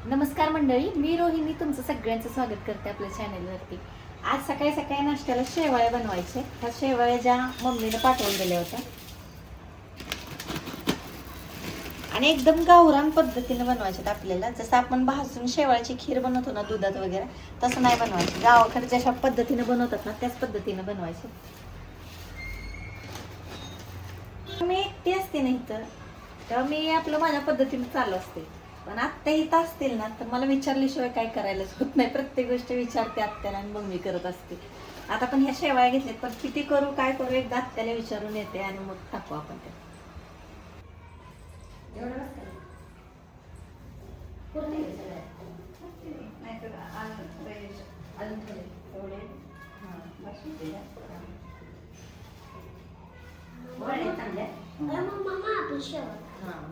नमस्कार मंडळी, मी रोहिणी तुमचं सगळ्यांचं स्वागत करते आपल्या चॅनलवरती. आज सकाळी सकाळी नाश्त्याला शेवाळ्या बनवायचे. ह्या शेवाळ्या ज्या मम्मीने पाठवून दिल्या होत्या आणि एकदम गावरान पद्धतीने बनवायचे आपल्याला. जसं आपण भाजून शेवाळ्याची खीर बनवतो ना दुधात वगैरे, तसं नाही बनवायचं. गावाकडे जशा पद्धतीने बनवतात ना त्याच पद्धतीने बनवायचे. मी एकटी असते नाही तेव्हा मी आपलं माझ्या पद्धतीने चालू असते. पण आत्या इथं असतील ना तर मला विचारल्याशिवाय काय करायलाच होत नाही. प्रत्येक गोष्ट विचारते आत्याला आणि मग मी करत असते. आता पण ह्या शेवाळ्या घेतल्यात, पण किती करू काय करू एकदा आत्याला विचारून येते आणि मग टाकू आपण ते.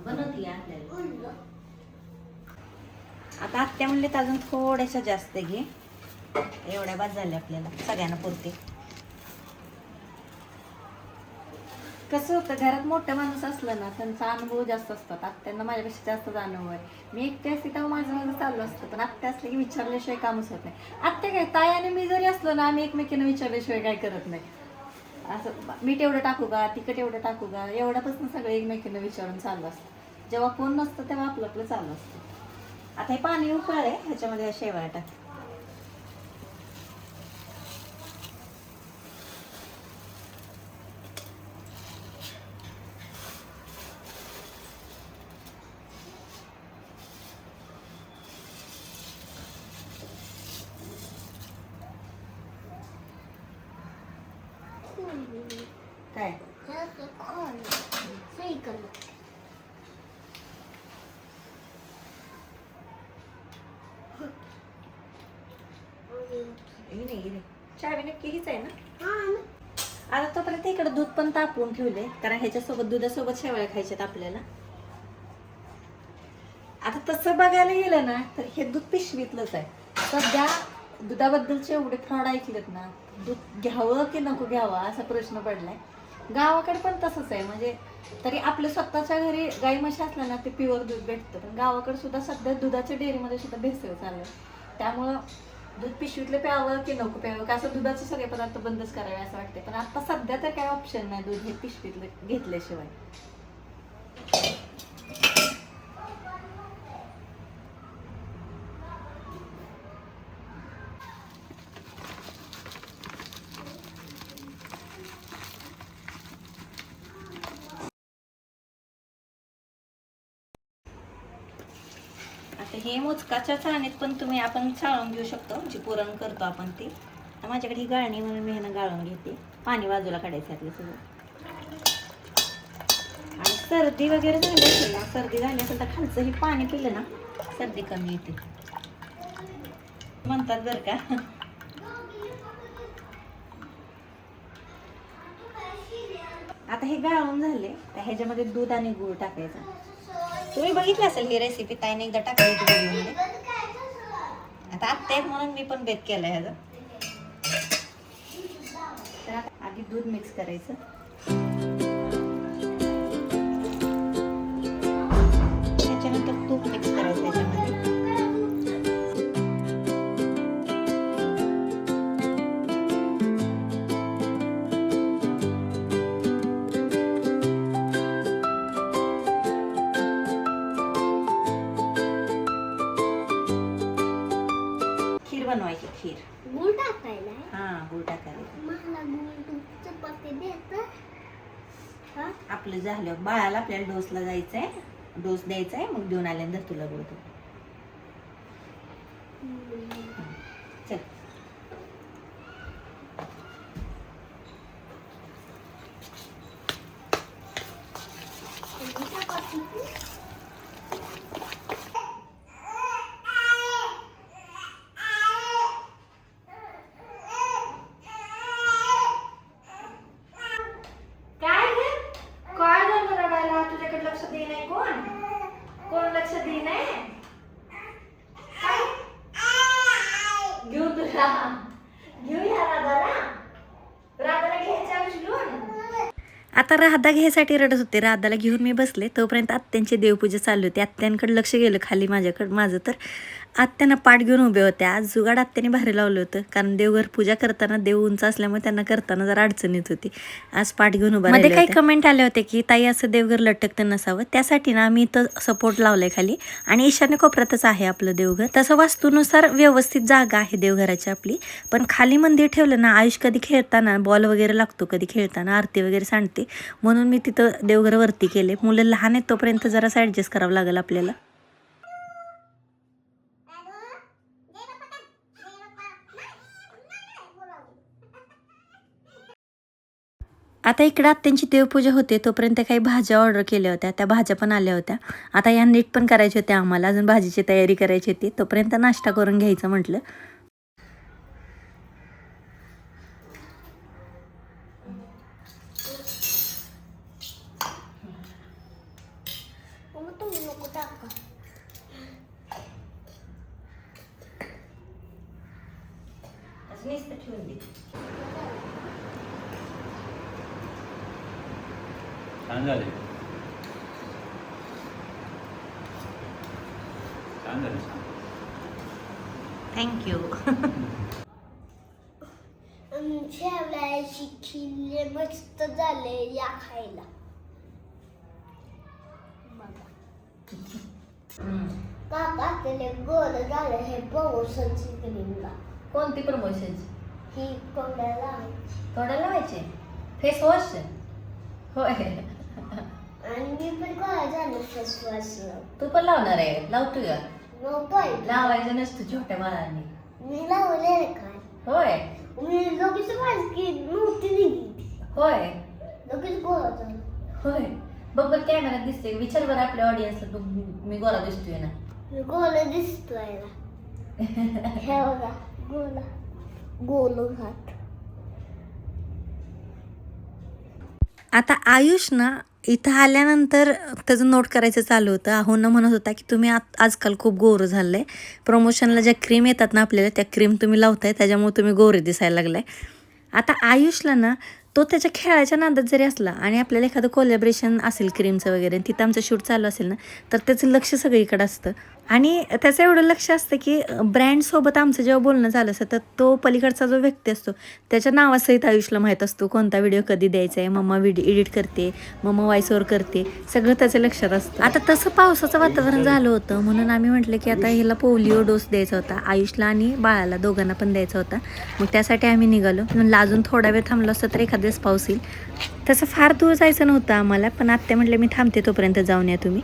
बनवती आपल्याला. आता आत्या म्हणले तर अजून थोड्याशा जास्त घे, एवढ्या बाद झाल्या आपल्याला सगळ्यांना पुरते. कसं होतं, घरात मोठं माणूस असलं ना त्यांचा अनुभव जास्त असतात. आत्यांना माझ्यापेक्षा जास्तच अनुभव आहे. मी एकटे असते तेव्हा माझं माझं चालू असतं, पण आत्या असले की विचारल्याशिवाय कामच होत नाही. आत्या काय, ताई आणि मी जरी असलो ना आम्ही एकमेकींना विचारल्याशिवाय काय करत नाही. असं मीठ एवढं टाकू का, तिखट एवढं टाकू का, एवढ्यापासून सगळं एकमेकींना विचारून चालू असतं. जेव्हा कोण नसतं तेव्हा आपलं आपलं चालू असतं. आता हे पाणी उकळले, ह्याच्यामध्ये शेवाळ्या टाक. काय चावी नक्की हीच आहे ना. आता तोपर्यंत इकडे दूध पण तापवून ठेवले, कारण ह्याच्यासोबत दुधासोबत शेवाळ्या खायच्यात आपल्याला. आता तसं बघायला गेलं ना तर हे दूध पिशवीतलंच आहे. सध्या दुधाबद्दलचे एवढे फ्रॉड ऐकलेत ना, दूध घ्यावं की नको घ्यावं असा प्रश्न पडलाय. गावाकडे पण तसंच आहे. म्हणजे तरी आपल्या स्वतःच्या घरी गाई म्हशी असल्या ना ते प्युअर दूध भेटतं, पण गावाकडे सुद्धा सध्या दुधाच्या डेअरीमध्ये सुद्धा भेसळ चालू आहे. त्यामुळं दूध पिशवीतलं प्यावं की नको प्यावं, का असं दुधाचे सगळे पदार्थ बंदच करावे असं वाटते. पण आता सध्या तर काय ऑप्शन नाही दूध हे पिशवीतलं घेतल्याशिवाय. आता हे मोजकाच्या चाळणीत पण तुम्ही आपण चाळून घेऊ शकतो, जी पुरण करतो आपण ती. माझ्याकडे ही गाळणी म्हणून मी ह्यानं गाळून घेते. पाणी बाजूला काढायचं आपलं सगळं. आणि सर्दी वगैरे झाली असेल ना, सर्दी झाली असेल तर खालचं हे पाणी पिलं ना सर्दी कमी येते म्हणतात बरं का. आता हे गाळून झाले तर ह्याच्यामध्ये दूध आणि गूळ टाकायचा. तुम्ही बघितलं असेल ही रेसिपी, ताईने एकदा टाकली होती व्हिडिओमध्ये. आता आत्ता म्हणून मी पण बेत केलं ह्याचं. तर आधी दूध मिक्स करायचं, त्याच्यानंतर तूप मिक्स करायचं याच्यामध्ये. खीर बनवायची, खीर. गुळ टाकायला? हा, गुळ टाकायला. मला गुळ चपाती देत. आपलं झालं बाळाला, आपल्याला डोसला जायचंय, डोस द्यायचाय, मग देऊन आल्यानंतर तुला गुळ देऊ. चल. तुझ्याकडे लक्ष दे नाही कोण, कोण लक्ष दे नाही. आता राधा घ्यायसाठी रडत होते. राधाला घेऊन मी बसले तोपर्यंत आत्यांची देवपूजा चालू होती. आत्यांकडे लक्ष गेलं खाली माझं तर आत्यांना पाठ घेऊन उभे होते. आज जुगाड आत्याने भारी लावलं होतं, कारण देवघर पूजा करताना देव उंच असल्यामुळे त्यांना करताना जरा अडचण येत होती. आज पाठ घेऊन उभा मध्ये काही कमेंट आले होते की ताई असं देवघर लटकतं नसावं, त्यासाठी ना आम्ही इथं सपोर्ट लावलाय खाली आणि ईशान्य कोपऱ्यातच आहे आपलं देवघर. तसं वास्तूनुसार व्यवस्थित जागा आहे देवघराची आपली, पण खाली मंदिर ठेवलं ना आयुष कधी खेळताना बॉल वगैरे लागतो, कधी खेळताना आरती वगैरे सांडते, म्हणून मी तिथं देवघर वरती केले. मुलं लहान आहेत तोपर्यंत जरासं ऍडजस्ट करावं लागेल आपल्याला. आता इकडं आत्यांची देवपूजा होते तोपर्यंत काही भाज्या ऑर्डर केल्या होत्या, त्या भाज्या पण आल्या होत्या. आता या नीट पण करायच्या होत्या आम्हाला, अजून भाजीची तयारी करायची होती. तोपर्यंत नाश्ता करून घ्यायचं म्हटलं. तुम्ही नको टाका. छान झाले, छान झाले, छान. थँक्यू. शेवयाची खीर मस्त झाले, या खायला. काका त्याला गोड झालं हे प्रमोशनची क्रीमला. कोणती प्रमोशनची? ही तोंडाला थोडं लावायचे फेस वॉश. होय, आणि मी पण गोळा झालं फेस वॉश. तू पण लावणार आहे? लावतो का? नव्हतोय लावायचं नसतं छोट्या बाळांनी. मी लावले रे काय. होय मी लगेच माझी नव्हती निघली. होय लगेच गोळा झालं. होय. बघ बघ कॅमेऱ्यात दिसते, विचार बरं आपल्या ऑडियन्सला तू मी गोरा दिसतोय ना. मी गोला दिसतोय ना. हे बघा गोला, गोल हात. आता आयुष ना इथं आल्यानंतर त्याचं नोट करायचं चालू होतं. आहोंना म्हणत होता की तुम्ही आजकाल खूप गोरं झालं आहे, प्रमोशनला ज्या क्रीम येतात ना आपल्याला त्या क्रीम तुम्ही लावताय त्याच्यामुळे तुम्ही गोरे दिसायला लागलाय. आता आयुषला ना तो त्याच्या खेळाच्या नादात जरी असला आणि आपल्याला एखादं कोलॅबरेशन असेल क्रीमचं वगैरे, तिथं आमचं शूट चालू असेल ना, तर त्याचं लक्ष सगळीकडे असतं. आणि त्याचं एवढं लक्ष असतं की ब्रँडसोबत आमचं जेव्हा बोलणं झालं असतं तर तो पलीकडचा जो व्यक्ती असतो त्याच्या नावासहित आयुषला माहीत असतो कोणता व्हिडिओ कधी द्यायचा आहे. मम्मा व्हिडिओ एडिट करते, मम्मा व्हॉइस ओव्हर करते, सगळं त्याच्या लक्षात असतं. आता तसं पावसाचं वातावरण झालं होतं म्हणून आम्ही म्हटलं की आता ह्याला पोलिओ डोस द्यायचा होता, आयुषला आणि बाळाला दोघांना पण द्यायचा होता. मग त्यासाठी आम्ही निघालो. म्हणलं अजून थोडा वेळ थांबलो असतं तर एखाद दिवस पाऊस येईल. तसं फार दूर जायचं नव्हतं आम्हाला, पण आत्या म्हटलं मी थांबते तोपर्यंत जाऊन या तुम्ही.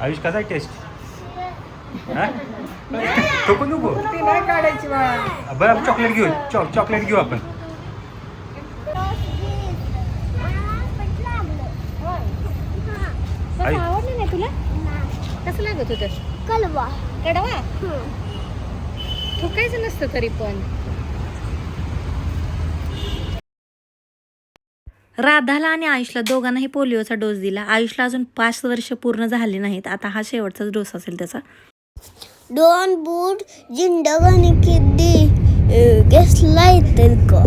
आयुष कसा टेस्ट? नको नको ती नाही काढायची बाळा. बरं चॉकलेट घेऊ, चॉकलेट घेऊ आपण. आवडलं नाही तुला? कसं लागत होतं? कलवा कडवा थुकायचं नसतं तरी पण. राधाला आणि आयुषला दोघांनाही पोलिओचा डोस दिला. आयुषला अजून 5 वर्ष पूर्ण झाले नाहीत. आता हा शेवटचाच डोस असेल त्याचा. दोन बूट जिंदगानी किती घेतलाय का.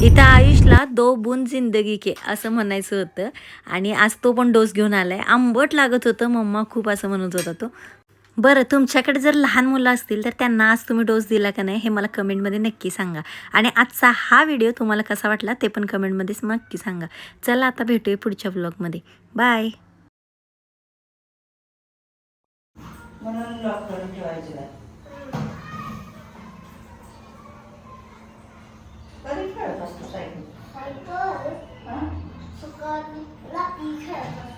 इथं आयुषला 2 बूंद जिंदगी के असं म्हणायचं होतं आणि आज तो पण डोस घेऊन आलाय. आंबट लागत होतं, मम्मा खूप असं म्हणत होता तो. बरं, तुमच्याकडे जर लहान मुलं असतील तर त्यांना आज तुम्ही डोस दिला का नाही हे मला कमेंटमध्ये नक्की सांगा. आणि आजचा हा व्हिडिओ तुम्हाला कसा वाटला ते पण कमेंटमध्येच नक्की सांगा. चला आता भेटूया पुढच्या व्लॉगमध्ये. बाय. सकाळी रात्री खेळतात.